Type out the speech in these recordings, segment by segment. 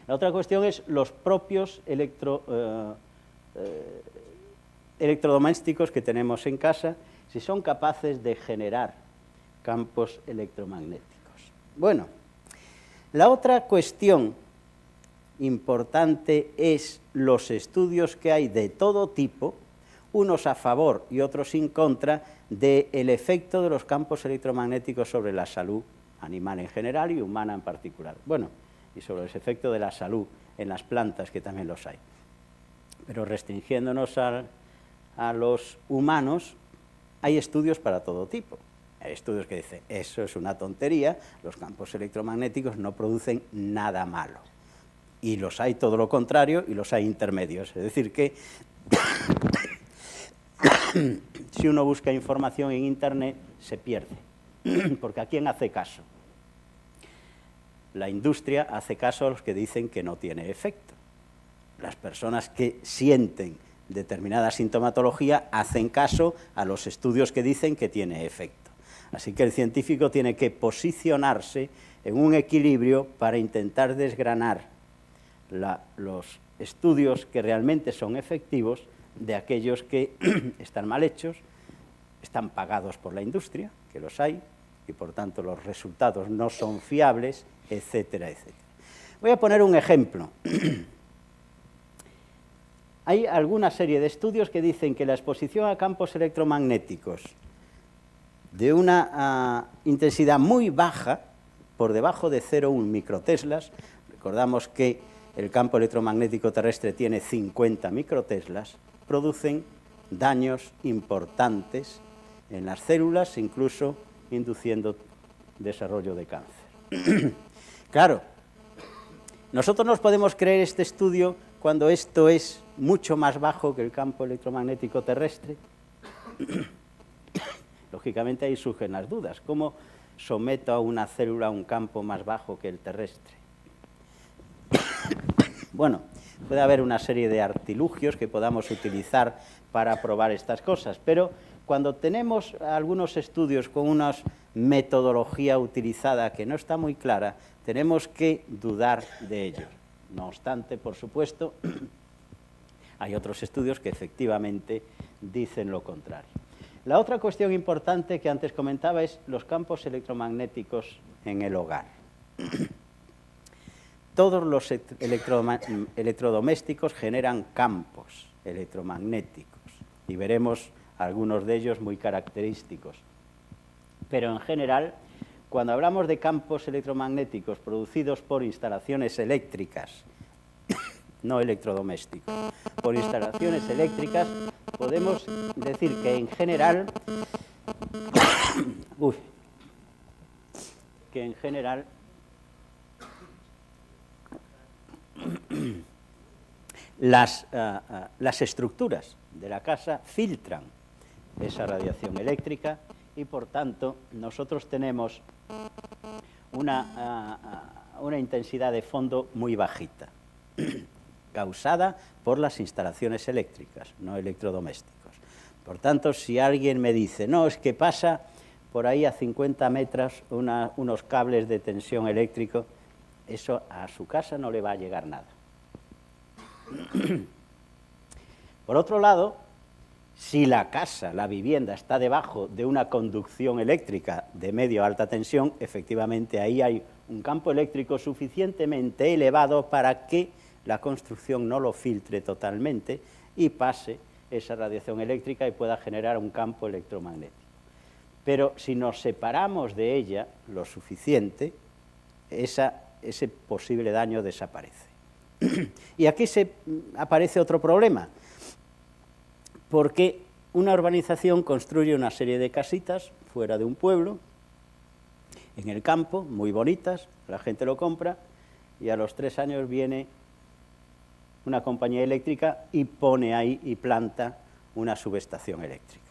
La otra cuestión es los propios electrodomésticos que tenemos en casa, si son capaces de generar campos electromagnéticos. Bueno, la otra cuestión importante es los estudios que hay de todo tipo, unos a favor y otros en contra, del efecto de los campos electromagnéticos sobre la salud animal en general y humana en particular. Bueno, y sobre el efecto de la salud en las plantas, que también los hay. Pero restringiéndonos a los humanos, hay estudios para todo tipo. Hay estudios que dicen, eso es una tontería, los campos electromagnéticos no producen nada malo. Y los hay todo lo contrario y los hay intermedios. Es decir, que si uno busca información en Internet, se pierde. Porque ¿a quién hace caso? La industria hace caso a los que dicen que no tiene efecto. Las personas que sienten determinada sintomatología hacen caso a los estudios que dicen que tiene efecto. Así que el científico tiene que posicionarse en un equilibrio para intentar desgranar los estudios que realmente son efectivos de aquellos que están mal hechos, están pagados por la industria, que los hay, y por tanto los resultados no son fiables, etcétera, etcétera. Voy a poner un ejemplo. Hay alguna serie de estudios que dicen que la exposición a campos electromagnéticos de una intensidad muy baja, por debajo de 0,1 microteslas, recordamos que el campo electromagnético terrestre tiene 50 microteslas, producen daños importantes en las células, incluso induciendo desarrollo de cáncer. Claro, nosotros nos podemos creer este estudio cuando esto es mucho más bajo que el campo electromagnético terrestre. Lógicamente ahí surgen las dudas. ¿Cómo someto a una célula a un campo más bajo que el terrestre? Bueno, puede haber una serie de artilugios que podamos utilizar para probar estas cosas, pero cuando tenemos algunos estudios con una metodología utilizada que no está muy clara, tenemos que dudar de ellos. No obstante, por supuesto, hay otros estudios que efectivamente dicen lo contrario. La otra cuestión importante que antes comentaba es los campos electromagnéticos en el hogar. Todos los electrodomésticos generan campos electromagnéticos y veremos algunos de ellos muy característicos. Pero en general, cuando hablamos de campos electromagnéticos producidos por instalaciones eléctricas, no electrodomésticos, por instalaciones eléctricas, podemos decir que en general, las estructuras de la casa filtran esa radiación eléctrica y, por tanto, nosotros tenemos una intensidad de fondo muy bajita, causada por las instalaciones eléctricas, no electrodomésticos. Por tanto, si alguien me dice, no, es que pasa por ahí a 50 metros unos cables de tensión eléctrico, eso a su casa no le va a llegar nada. Por otro lado, si la casa, la vivienda, está debajo de una conducción eléctrica de medio a alta tensión, efectivamente ahí hay un campo eléctrico suficientemente elevado para que la construcción no lo filtre totalmente y pase esa radiación eléctrica y pueda generar un campo electromagnético. Pero si nos separamos de ella lo suficiente, ese posible daño desaparece. Y aquí aparece otro problema, porque una urbanización construye una serie de casitas fuera de un pueblo, en el campo, muy bonitas, la gente lo compra, y a los 3 años viene una compañía eléctrica y pone ahí y planta una subestación eléctrica.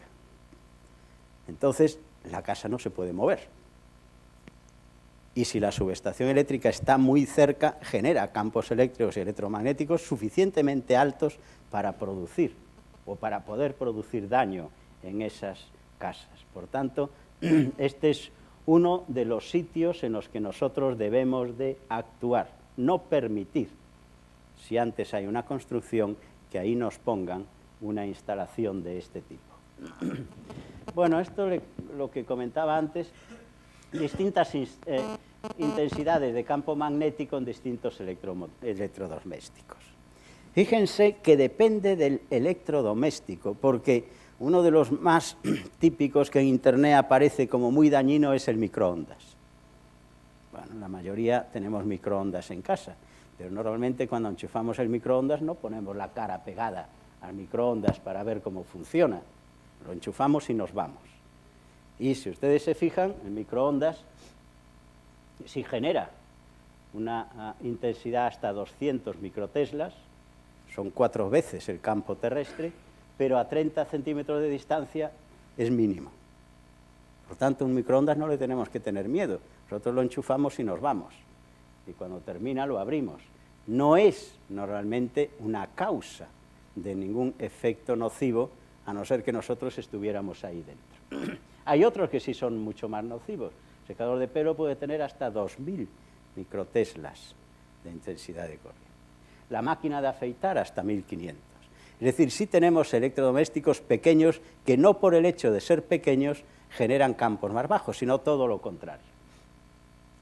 Entonces, la casa no se puede mover. Y si la subestación eléctrica está muy cerca, genera campos eléctricos y electromagnéticos suficientemente altos para producir o para poder producir daño en esas casas. Por tanto, este es uno de los sitios en los que nosotros debemos de actuar, no permitir si antes hay una construcción, que ahí nos pongan una instalación de este tipo. Bueno, esto lo que comentaba antes, distintas intensidades de campo magnético en distintos electrodomésticos. Fíjense que depende del electrodoméstico, porque uno de los más típicos que en Internet aparece como muy dañino es el microondas. Bueno, la mayoría tenemos microondas en casa, pero normalmente cuando enchufamos el microondas no ponemos la cara pegada al microondas para ver cómo funciona. Lo enchufamos y nos vamos. Y si ustedes se fijan, el microondas sí genera una intensidad hasta 200 microteslas, son 4 veces el campo terrestre, pero a 30 centímetros de distancia es mínimo. Por tanto, un microondas no le tenemos que tener miedo. Nosotros lo enchufamos y nos vamos. Y cuando termina lo abrimos. No es normalmente una causa de ningún efecto nocivo, a no ser que nosotros estuviéramos ahí dentro. Hay otros que sí son mucho más nocivos. El secador de pelo puede tener hasta 2000 microteslas de intensidad de corriente. La máquina de afeitar hasta 1500. Es decir, sí tenemos electrodomésticos pequeños que no por el hecho de ser pequeños generan campos más bajos, sino todo lo contrario.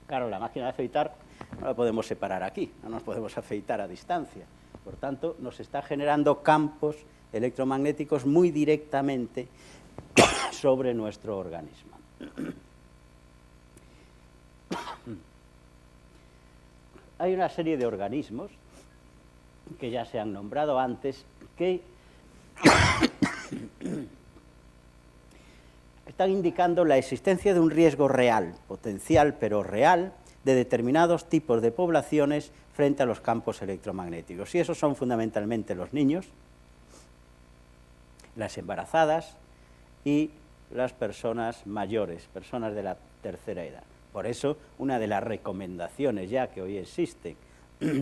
Claro, la máquina de afeitar no la podemos separar aquí, no nos podemos afeitar a distancia. Por tanto, nos está generando campos electromagnéticos muy directamente sobre nuestro organismo. Hay una serie de organismos que ya se han nombrado antes, que están indicando la existencia de un riesgo real, potencial pero real, de determinados tipos de poblaciones frente a los campos electromagnéticos. Y esos son fundamentalmente los niños, las embarazadas y las personas mayores, personas de la tercera edad. Por eso, una de las recomendaciones ya que hoy existen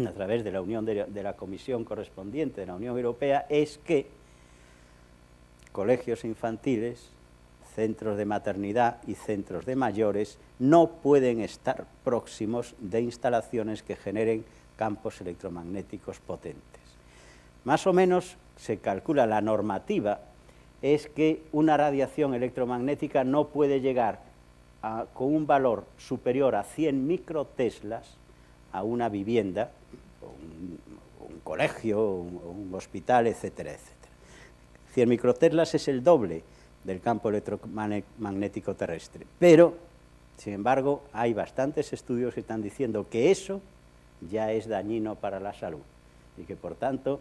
a través de la comisión correspondiente de la Unión Europea es que colegios infantiles, centros de maternidad y centros de mayores no pueden estar próximos de instalaciones que generen campos electromagnéticos potentes. Más o menos se calcula, la normativa es que una radiación electromagnética no puede llegar con un valor superior a 100 microteslas a una vivienda, un colegio, un hospital, etcétera, etcétera. 100 microteslas es el doble del campo electromagnético terrestre, pero, sin embargo, hay bastantes estudios que están diciendo que eso ya es dañino para la salud y que, por tanto,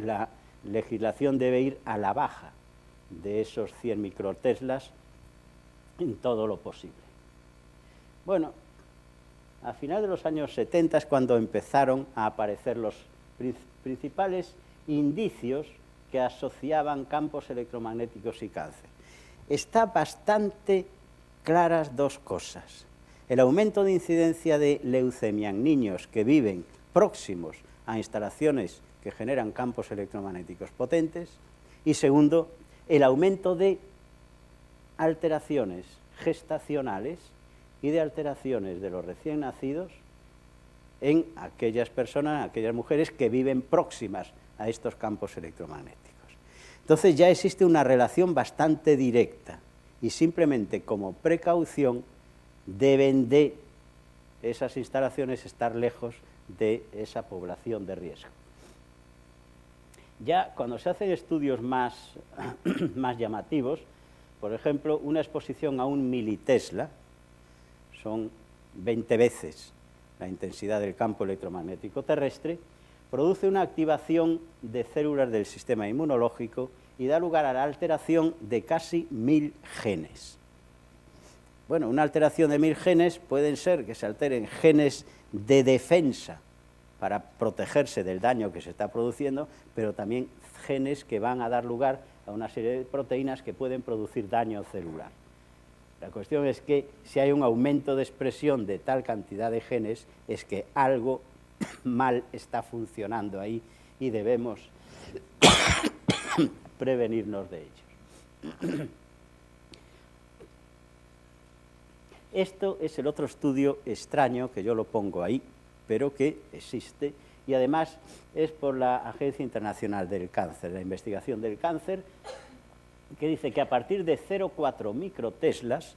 la legislación debe ir a la baja de esos 100 microteslas en todo lo posible. Bueno, a finales de los años 70 es cuando empezaron a aparecer los principales indicios que asociaban campos electromagnéticos y cáncer. Está bastante claras dos cosas. El aumento de incidencia de leucemia en niños que viven próximos a instalaciones que generan campos electromagnéticos potentes, y segundo, el aumento de alteraciones gestacionales y de alteraciones de los recién nacidos en aquellas personas, aquellas mujeres que viven próximas a estos campos electromagnéticos. Entonces ya existe una relación bastante directa y simplemente como precaución deben de esas instalaciones estar lejos de esa población de riesgo. Ya cuando se hacen estudios más llamativos, por ejemplo, una exposición a 1 militesla, son 20 veces la intensidad del campo electromagnético terrestre, produce una activación de células del sistema inmunológico y da lugar a la alteración de casi 1000 genes. Bueno, una alteración de 1000 genes pueden ser que se alteren genes de defensa para protegerse del daño que se está produciendo, pero también genes que van a dar lugar a una serie de proteínas que pueden producir daño celular. La cuestión es que si hay un aumento de expresión de tal cantidad de genes, es que algo mal está funcionando ahí y debemos prevenirnos de ellos. Esto es el otro estudio extraño, que yo lo pongo ahí, pero que existe y además es por la Agencia Internacional del Cáncer, la investigación del cáncer, que dice que a partir de 0,4 microteslas,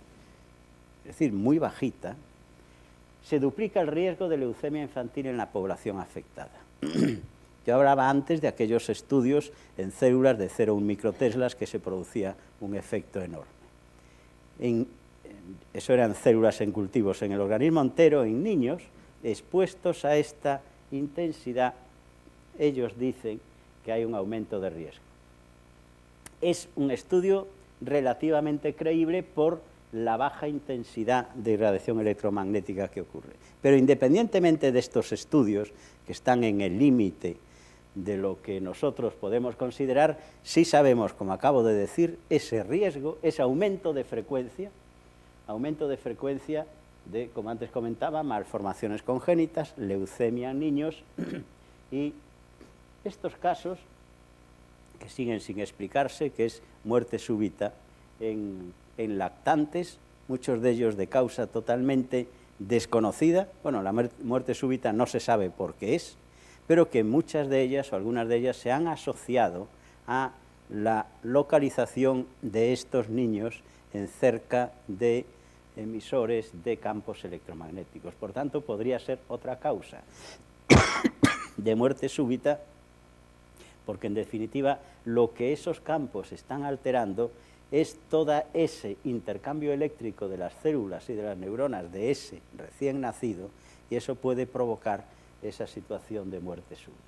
es decir, muy bajita, se duplica el riesgo de leucemia infantil en la población afectada. Yo hablaba antes de aquellos estudios en células de 0,1 microteslas que se producía un efecto enorme. Eso eran células en cultivos. En el organismo entero, en niños, expuestos a esta intensidad, ellos dicen que hay un aumento de riesgo. Es un estudio relativamente creíble por la baja intensidad de radiación electromagnética que ocurre. Pero independientemente de estos estudios, que están en el límite de lo que nosotros podemos considerar, sí sabemos, como acabo de decir, ese riesgo, ese aumento de frecuencia de, como antes comentaba, malformaciones congénitas, leucemia en niños y estos casos que siguen sin explicarse, que es muerte súbita en lactantes, muchos de ellos de causa totalmente desconocida. Bueno, la muerte súbita no se sabe por qué es, pero que muchas de ellas o algunas de ellas se han asociado a la localización de estos niños en cerca de emisores de campos electromagnéticos. Por tanto, podría ser otra causa de muerte súbita, porque en definitiva lo que esos campos están alterando es todo ese intercambio eléctrico de las células y de las neuronas de ese recién nacido, y eso puede provocar esa situación de muerte súbita.